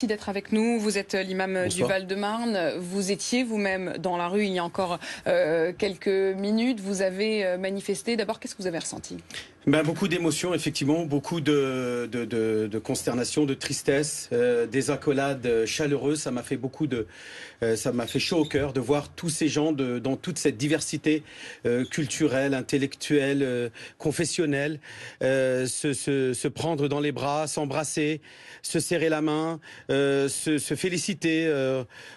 Merci d'être avec nous. Vous êtes l'imam du Val-de-Marne. Vous étiez vous-même dans la rue il y a encore quelques minutes. Vous avez manifesté. D'abord, qu'est-ce que vous avez ressenti? Beaucoup d'émotions, effectivement, beaucoup de consternation, de tristesse, des accolades chaleureuses. Ça m'a fait ça m'a fait chaud au cœur de voir tous ces gens dans toute cette diversité culturelle, intellectuelle, confessionnelle, se prendre dans les bras, s'embrasser, se serrer la main, se féliciter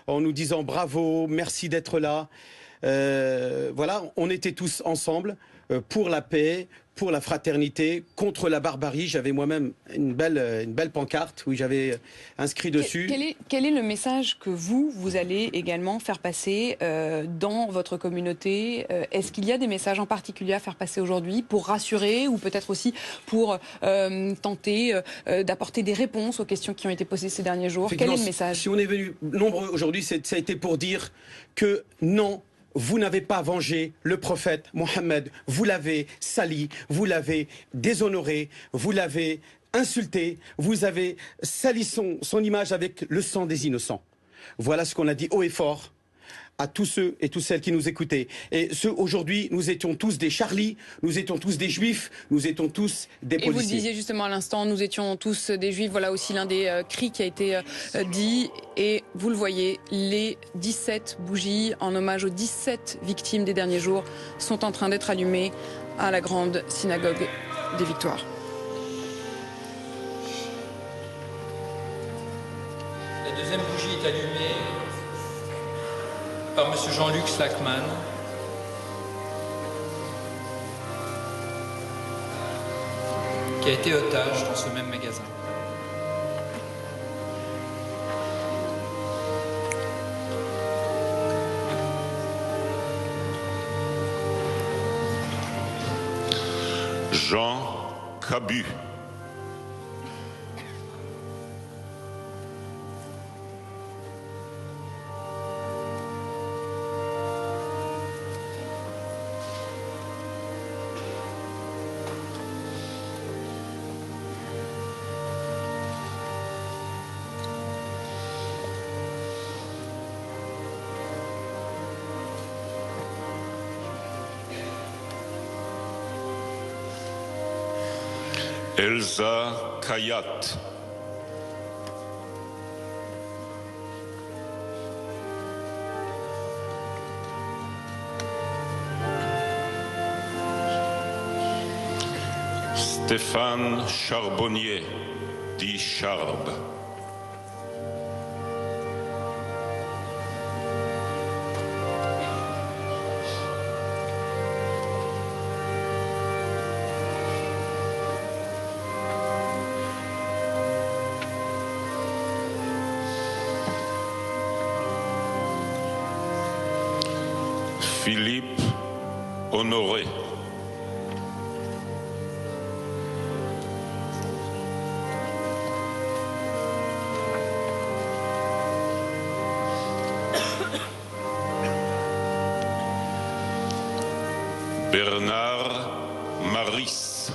en nous disant bravo, merci d'être là. Voilà, on était tous ensemble pour la paix, pour la fraternité, contre la barbarie. J'avais moi-même une belle pancarte où j'avais inscrit dessus. Quel est le message que vous allez également faire passer dans votre communauté? Est-ce qu'il y a des messages en particulier à faire passer aujourd'hui pour rassurer ou peut-être aussi pour tenter d'apporter des réponses aux questions qui ont été posées ces derniers jours? Quel est le message? Si on est venu nombreux aujourd'hui, ça a été pour dire que non, vous n'avez pas vengé le prophète Mohammed, vous l'avez sali, vous l'avez déshonoré, vous l'avez insulté, vous avez sali son image avec le sang des innocents. Voilà ce qu'on a dit haut et fort à tous ceux et toutes celles qui nous écoutaient. Et aujourd'hui, nous étions tous des Charlie, nous étions tous des Juifs, nous étions tous des policiers. Et vous le disiez justement à l'instant, nous étions tous des Juifs. Voilà aussi l'un des cris qui a été dit. Et vous le voyez, les 17 bougies en hommage aux 17 victimes des derniers jours sont en train d'être allumées à la grande synagogue des Victoires. La deuxième bougie est allumée par M. Jean-Luc Slackman, qui a été otage dans ce même magasin. Jean Cabu. Elsa Kayat. Stéphane Charbonnier, dit Charb. Philippe Honoré. Bernard Maris.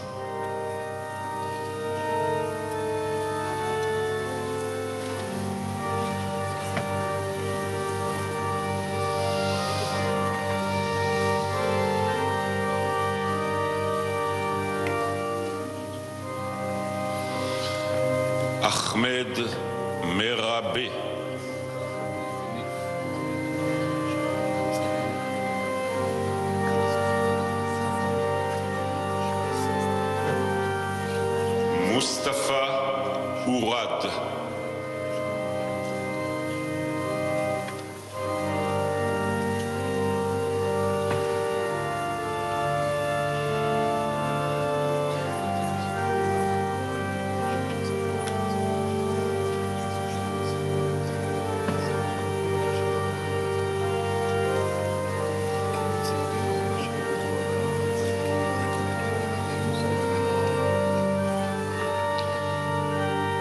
Ahmed Merabé. Mustafa Ourad.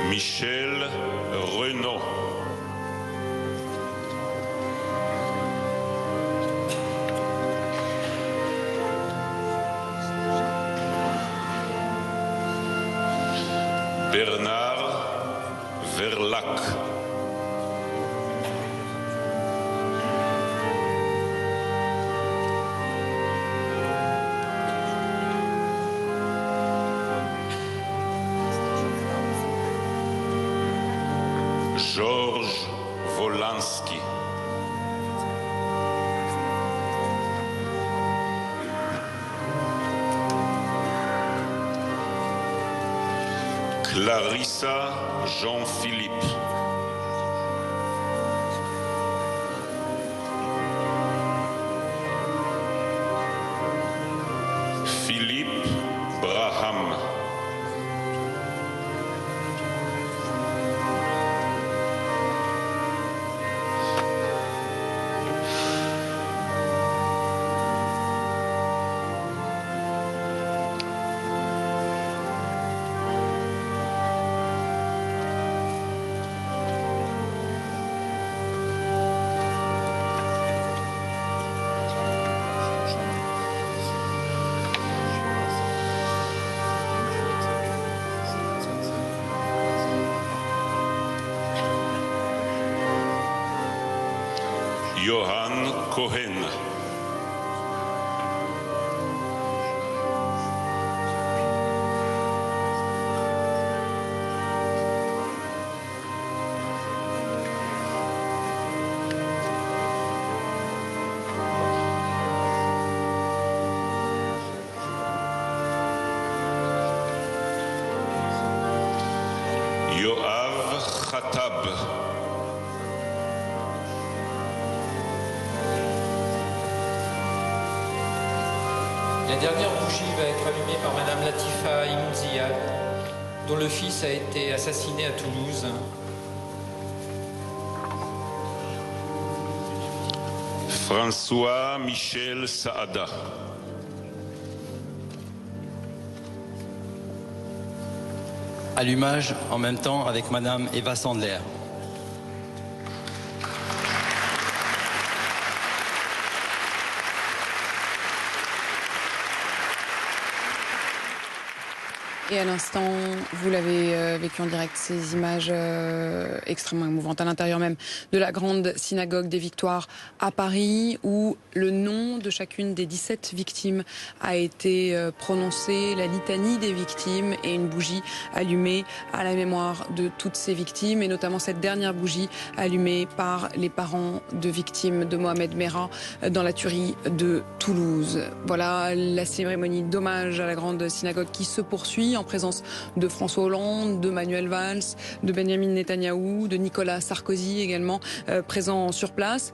Michel Renaud. Bernard Verlac. Georges Volansky. Clarissa Jean-Philippe. Philippe Braham. Johan Cohen. Yoav Khatab. La dernière bougie va être allumée par Madame Latifa Imziad, dont le fils a été assassiné à Toulouse. François Michel Saada. Allumage en même temps avec Madame Eva Sandler. Et à l'instant, vous l'avez vécu en direct, ces images extrêmement émouvantes à l'intérieur même de la grande synagogue des Victoires à Paris, où le nom de chacune des 17 victimes a été prononcé, la litanie des victimes et une bougie allumée à la mémoire de toutes ces victimes, et notamment cette dernière bougie allumée par les parents de victimes de Mohamed Merah dans la tuerie de Toulouse. Voilà la cérémonie d'hommage à la grande synagogue qui se poursuit en présence de François Hollande, de Manuel Valls, de Benjamin Netanyahou, de Nicolas Sarkozy également présents sur place.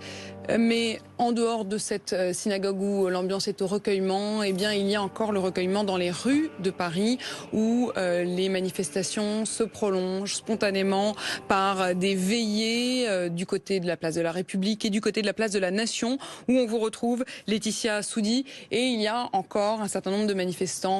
Mais en dehors de cette synagogue où l'ambiance est au recueillement, eh bien, il y a encore le recueillement dans les rues de Paris où les manifestations se prolongent spontanément par des veillées du côté de la place de la République et du côté de la place de la Nation où on vous retrouve Laetitia Soudi, et il y a encore un certain nombre de manifestants